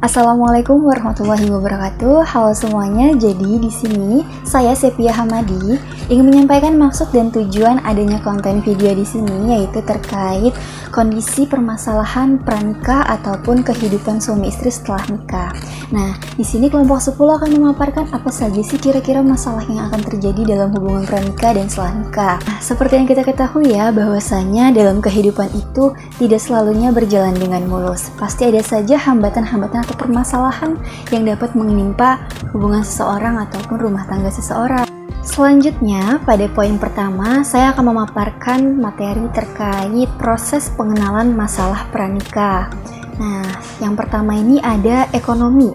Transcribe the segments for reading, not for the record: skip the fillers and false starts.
Assalamualaikum warahmatullahi wabarakatuh. Halo semuanya. Jadi di sini saya Sepia Hamadi ingin menyampaikan maksud dan tujuan adanya konten video di sini, yaitu terkait kondisi permasalahan pranikah ataupun kehidupan suami istri setelah nikah. Nah, di sini kelompok 10 akan memaparkan apa saja sih kira-kira masalah yang akan terjadi dalam hubungan pranikah dan setelah nikah. Nah, seperti yang kita ketahui ya, bahwasanya dalam kehidupan itu tidak selalunya berjalan dengan mulus. Pasti ada saja hambatan-hambatan atau permasalahan yang dapat menimpa hubungan seseorang ataupun rumah tangga seseorang. Selanjutnya, pada poin pertama, saya akan memaparkan materi terkait proses pengenalan masalah pranikah. Nah, yang pertama ini ada ekonomi.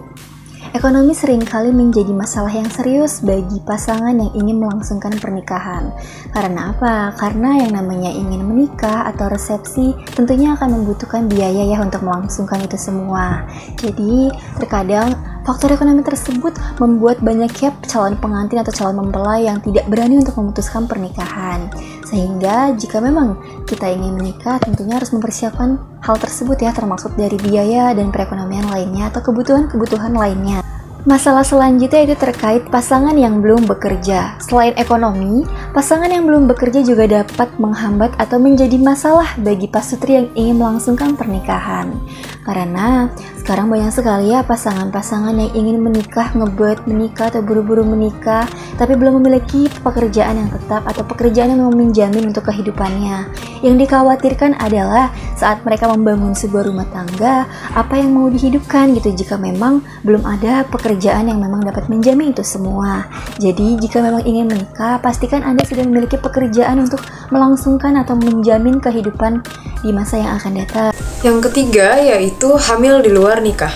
Ekonomi seringkali menjadi masalah yang serius bagi pasangan yang ingin melangsungkan pernikahan. Karena apa? Karena yang namanya ingin menikah atau resepsi tentunya akan membutuhkan biaya ya untuk melangsungkan itu semua. Jadi, terkadang faktor ekonomi tersebut membuat banyak ya calon pengantin atau calon mempelai yang tidak berani untuk memutuskan pernikahan. Sehingga jika memang kita ingin menikah, tentunya harus mempersiapkan hal tersebut ya, termasuk dari biaya dan perekonomian lainnya atau kebutuhan-kebutuhan lainnya. Masalah selanjutnya itu terkait pasangan yang belum bekerja. Selain ekonomi, pasangan yang belum bekerja juga dapat menghambat atau menjadi masalah bagi pasutri yang ingin melangsungkan pernikahan. Karena sekarang banyak sekali ya pasangan-pasangan yang ingin menikah, ngebuat menikah atau buru-buru menikah, tapi belum memiliki pekerjaan yang tetap atau pekerjaan yang menjamin untuk kehidupannya. Yang dikhawatirkan adalah saat mereka membangun sebuah rumah tangga, apa yang mau dihidupkan gitu jika memang belum ada pekerjaan yang memang dapat menjamin itu semua. Jadi jika memang ingin menikah, pastikan Anda sudah memiliki pekerjaan untuk melangsungkan atau menjamin kehidupan di masa yang akan datang. Yang ketiga yaitu hamil di luar nikah.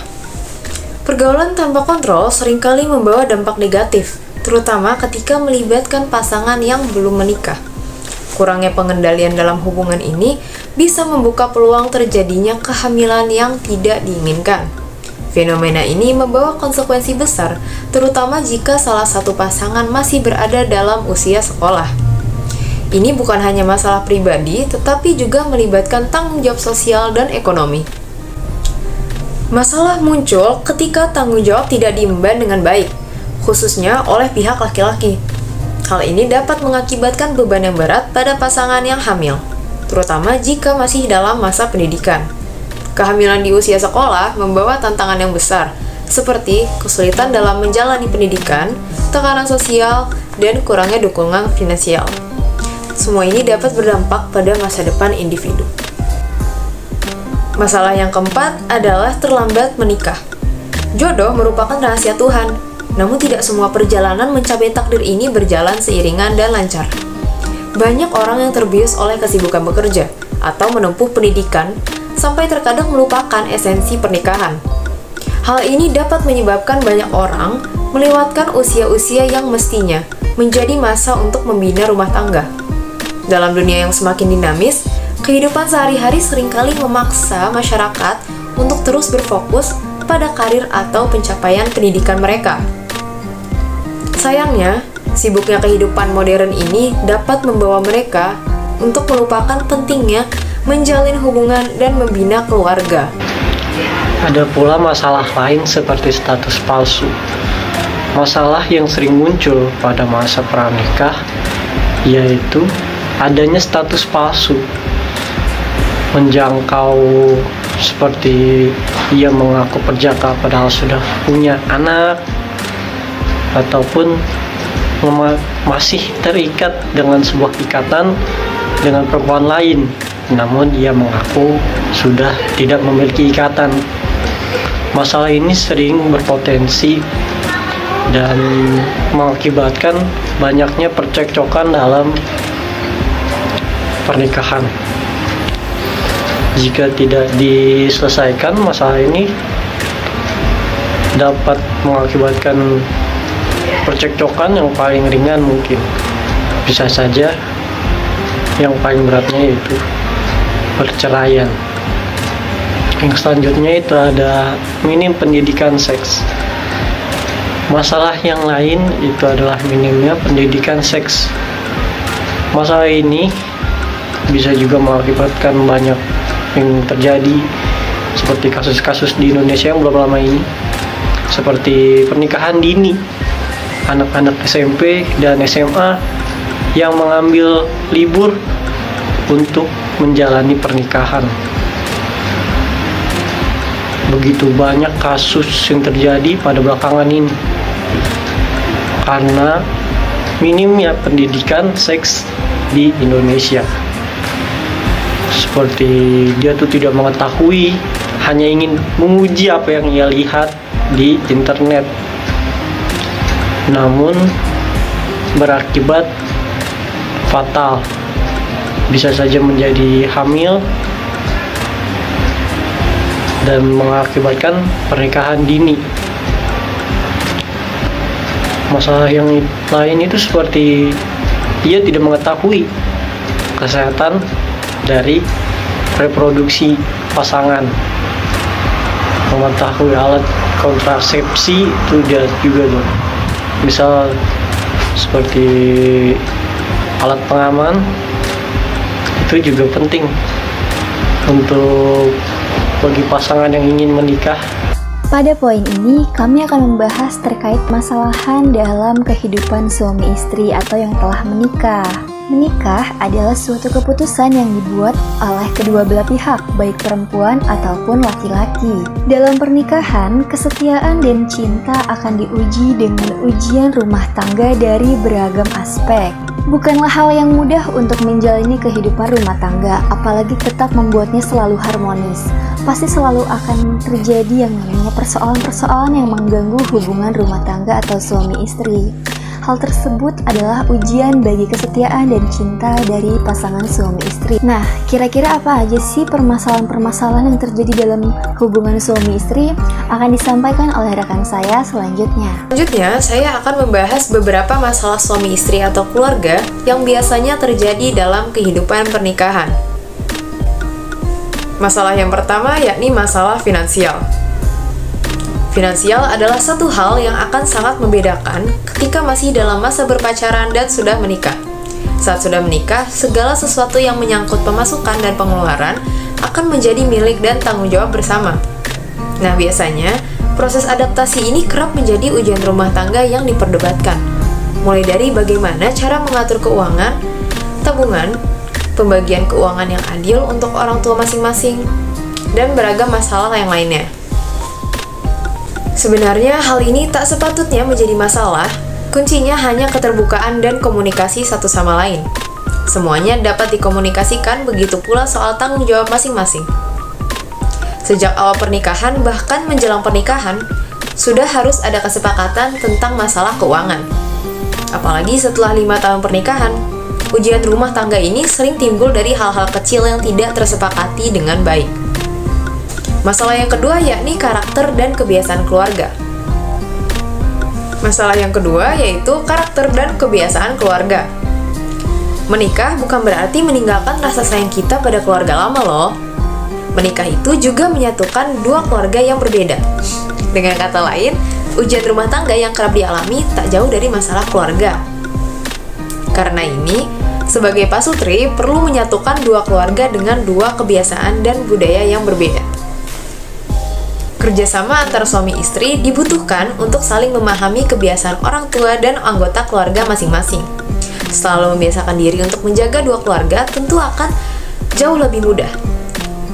Pergaulan tanpa kontrol seringkali membawa dampak negatif, terutama ketika melibatkan pasangan yang belum menikah. Kurangnya pengendalian dalam hubungan ini bisa membuka peluang terjadinya kehamilan yang tidak diinginkan. Fenomena ini membawa konsekuensi besar, terutama jika salah satu pasangan masih berada dalam usia sekolah. Ini bukan hanya masalah pribadi, tetapi juga melibatkan tanggung jawab sosial dan ekonomi. Masalah muncul ketika tanggung jawab tidak diemban dengan baik, khususnya oleh pihak laki-laki. Hal ini dapat mengakibatkan beban yang berat pada pasangan yang hamil, terutama jika masih dalam masa pendidikan. Kehamilan di usia sekolah membawa tantangan yang besar, seperti kesulitan dalam menjalani pendidikan, tekanan sosial, dan kurangnya dukungan finansial. Semua ini dapat berdampak pada masa depan individu. Masalah yang keempat adalah terlambat menikah. Jodoh merupakan rahasia Tuhan, namun tidak semua perjalanan mencapai takdir ini berjalan seiringan dan lancar. Banyak orang yang terbius oleh kesibukan bekerja atau menempuh pendidikan sampai terkadang melupakan esensi pernikahan. Hal ini dapat menyebabkan banyak orang melewatkan usia-usia yang mestinya menjadi masa untuk membina rumah tangga. Dalam dunia yang semakin dinamis, kehidupan sehari-hari seringkali memaksa masyarakat untuk terus berfokus pada karir atau pencapaian pendidikan mereka. Sayangnya, sibuknya kehidupan modern ini dapat membawa mereka untuk melupakan pentingnya menjalin hubungan dan membina keluarga. Ada pula masalah lain seperti status palsu. Masalah yang sering muncul pada masa pranikah yaitu adanya status palsu, menjangkau seperti ia mengaku perjaka padahal sudah punya anak, ataupun masih terikat dengan sebuah ikatan dengan perempuan lain, namun ia mengaku sudah tidak memiliki ikatan. Masalah ini sering berpotensi dan mengakibatkan banyaknya percekcokan dalam pernikahan. Jika tidak diselesaikan, masalah ini dapat mengakibatkan percekcokan yang paling ringan mungkin. Bisa saja yang paling beratnya yaitu perceraian. Yang selanjutnya itu ada minim pendidikan seks. Masalah yang lain itu adalah minimnya pendidikan seks. Masalah ini bisa juga mengakibatkan banyak yang terjadi seperti kasus-kasus di Indonesia yang belum lama ini, seperti pernikahan dini, anak-anak SMP dan SMA yang mengambil libur untuk menjalani pernikahan. Begitu banyak kasus yang terjadi pada belakangan ini karena minimnya pendidikan seks di Indonesia. Seperti dia tuh tidak mengetahui, hanya ingin menguji apa yang ia lihat di internet, namun berakibat fatal, bisa saja menjadi hamil dan mengakibatkan pernikahan dini. Masalah yang lain itu seperti ia tidak mengetahui kesehatan dari reproduksi pasangan, mengetahui alat kontrasepsi itu dia juga tuh, misal seperti alat pengaman, itu juga penting untuk bagi pasangan yang ingin menikah. Pada poin ini, kami akan membahas terkait masalahan dalam kehidupan suami istri atau yang telah menikah. Menikah adalah suatu keputusan yang dibuat oleh kedua belah pihak, baik perempuan ataupun laki-laki. Dalam pernikahan, kesetiaan dan cinta akan diuji dengan ujian rumah tangga dari beragam aspek. Bukanlah hal yang mudah untuk menjalani kehidupan rumah tangga, apalagi tetap membuatnya selalu harmonis. Pasti selalu akan terjadi yang namanya persoalan-persoalan yang mengganggu hubungan rumah tangga atau suami istri. Hal tersebut adalah ujian bagi kesetiaan dan cinta dari pasangan suami istri. Nah, kira-kira apa aja sih permasalahan-permasalahan yang terjadi dalam hubungan suami istri? Akan disampaikan oleh rekan saya selanjutnya. Selanjutnya, saya akan membahas beberapa masalah suami istri atau keluarga yang biasanya terjadi dalam kehidupan pernikahan. Masalah yang pertama yakni masalah finansial. Finansial adalah satu hal yang akan sangat membedakan ketika masih dalam masa berpacaran dan sudah menikah. Saat sudah menikah, segala sesuatu yang menyangkut pemasukan dan pengeluaran akan menjadi milik dan tanggung jawab bersama. Nah, biasanya proses adaptasi ini kerap menjadi ujian rumah tangga yang diperdebatkan. Mulai dari bagaimana cara mengatur keuangan, tabungan, pembagian keuangan yang adil untuk orang tua masing-masing, dan beragam masalah yang lainnya. Sebenarnya hal ini tak sepatutnya menjadi masalah, kuncinya hanya keterbukaan dan komunikasi satu sama lain. Semuanya dapat dikomunikasikan, begitu pula soal tanggung jawab masing-masing. Sejak awal pernikahan, bahkan menjelang pernikahan, sudah harus ada kesepakatan tentang masalah keuangan. Apalagi setelah 5 tahun pernikahan, ujian rumah tangga ini sering timbul dari hal-hal kecil yang tidak tersepakati dengan baik. Masalah yang kedua yakni karakter dan kebiasaan keluarga. Masalah yang kedua yaitu karakter dan kebiasaan keluarga. Menikah bukan berarti meninggalkan rasa sayang kita pada keluarga lama loh. Menikah itu juga menyatukan dua keluarga yang berbeda. Dengan kata lain, ujian rumah tangga yang kerap dialami tak jauh dari masalah keluarga. Karena ini, sebagai pasutri perlu menyatukan dua keluarga dengan dua kebiasaan dan budaya yang berbeda. Kerjasama antara suami istri dibutuhkan untuk saling memahami kebiasaan orang tua dan anggota keluarga masing-masing. Selalu membiasakan diri untuk menjaga dua keluarga tentu akan jauh lebih mudah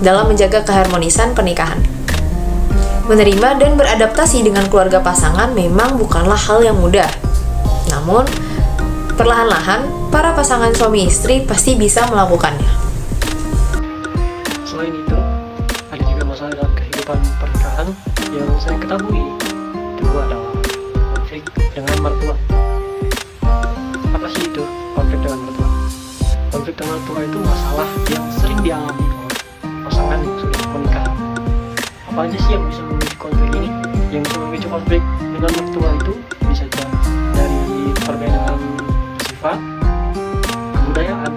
dalam menjaga keharmonisan pernikahan. Menerima dan beradaptasi dengan keluarga pasangan memang bukanlah hal yang mudah. Namun, perlahan-lahan para pasangan suami istri pasti bisa melakukannya. Selain itu, ada juga masalah dalam kehidupan pernikahan yang saya ketahui. Kedua adalah konflik dengan mertua. Apa sih itu konflik dengan mertua? Konflik dengan mertua itu masalah yang sering dialami oleh pasangan yang sudah menikah. Apa aja sih yang bisa memicu konflik ini? Yang bisa memicu konflik dengan mertua itu bisa dari perbedaan sifat, kebudayaan,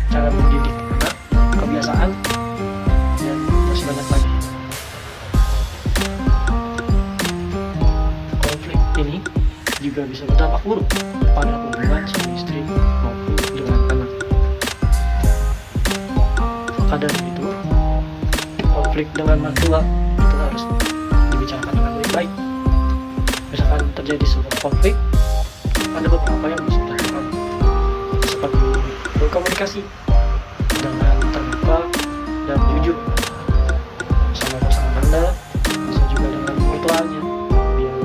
cara mendidik anak, kebiasaan, dan masih banyak lagi. Konflik ini juga bisa berdampak buruk pada hubungan suami istri maupun dengan anak. Maka dari itu, konflik konflik dengan mertua itu harus dibicarakan dengan baik-baik. Misalkan terjadi sebuah konflik, ada beberapa yang bisa dilakukan, seperti berkomunikasi dengan terbuka dan jujur sama pasangan Anda, bisa juga dengan orang tuanya, biar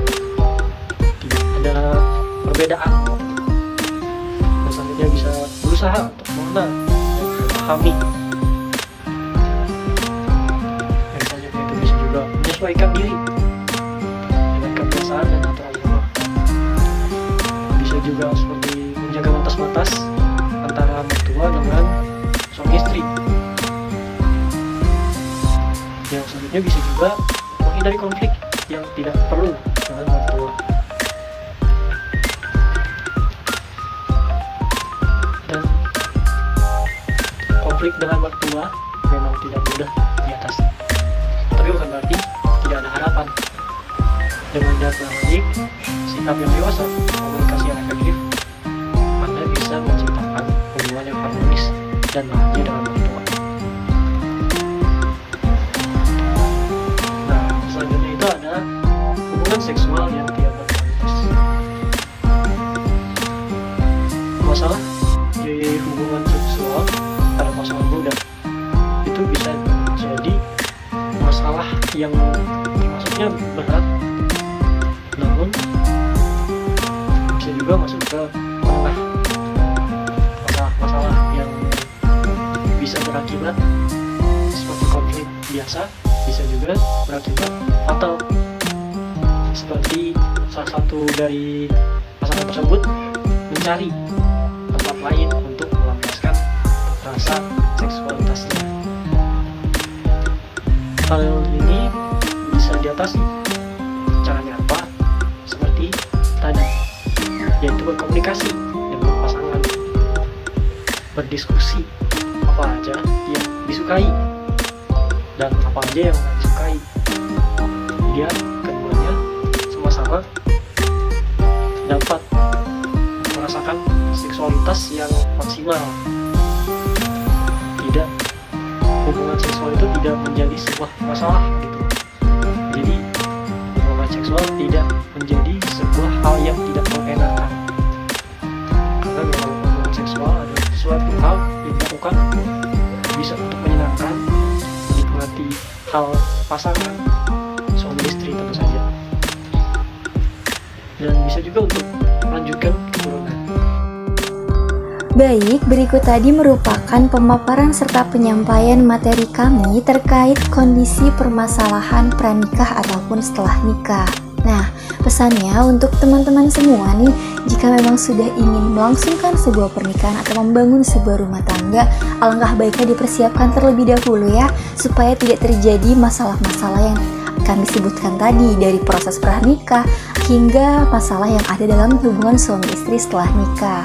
tidak ada perbedaan. Dan selanjutnya bisa berusaha untuk mengenal dan memahami. Yang selanjutnya itu bisa juga menyesuaikan diri dengan kebiasaan dan aturan rumah. Bisa juga seperti menjaga batas-batas antara mertua dengan suami istri. Yang selanjutnya bisa juga menghindari konflik yang tidak perlu dengan mertua. Dan konflik dengan mertua memang tidak mudah diatasi, tapi bukan berarti tidak ada harapan. Dengan dialog baik, sikap yang dewasa, komunikasi yang efektif, Anda bisa menciptakan hubungan yang harmonis dan bahagia dengan mertua. Nah, selanjutnya itu ada hubungan seksual yang tidak berkualitas. Masalah di hubungan seksual pada pasangan muda itu bisa jadi masalah yang maksudnya berat, namun bisa juga masuk ke menengah. Masalah-masalah yang bisa berakibat seperti konflik biasa, bisa juga berakibat fatal, seperti salah satu dari pasangan tersebut mencari tempat lain untuk melampiaskan rasa seksualitasnya. Hal ini bisa diatasi. Caranya apa? Seperti tadi, yaitu berkomunikasi dengan pasangan, berdiskusi apa aja yang disukai dan apa aja yang tidak disukai, biar keduanya sama-sama dapat merasakan seksualitas yang maksimal. Tidak, hubungan seksual itu tidak menjadi sebuah masalah gitu. Jadi hubungan seksual tidak menjadi sebuah hal yang tidak mengenakan, karena memang hubungan seksual adalah suatu hal yang dilakukan bisa untuk menyenangkan, menikmati hal pasangan suami istri tentu saja, dan bisa juga untuk melanjutkan keturunan. Baik, berikut tadi merupakan pemaparan serta penyampaian materi kami terkait kondisi permasalahan pranikah ataupun setelah nikah. Nah, pesannya untuk teman-teman semua nih, jika memang sudah ingin melangsungkan sebuah pernikahan atau membangun sebuah rumah tangga, alangkah baiknya dipersiapkan terlebih dahulu ya, supaya tidak terjadi masalah-masalah yang kami sebutkan tadi, dari proses pranikah hingga masalah yang ada dalam hubungan suami istri setelah nikah.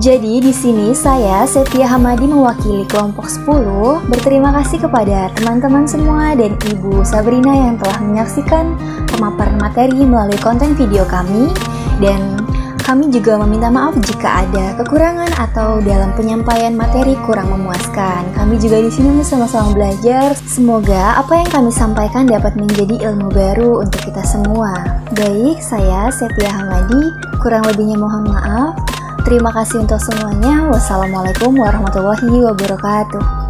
Jadi di sini saya Sepia Hamadi mewakili kelompok 10 berterima kasih kepada teman-teman semua dan Ibu Sabrina yang telah menyaksikan pemaparan materi melalui konten video kami, dan kami juga meminta maaf jika ada kekurangan atau dalam penyampaian materi kurang memuaskan. Kami juga di sini sama-sama belajar. Semoga apa yang kami sampaikan dapat menjadi ilmu baru untuk kita semua. Baik, saya Sepia Hamadi, kurang lebihnya mohon maaf. Terima kasih untuk semuanya. Wassalamualaikum warahmatullahi wabarakatuh.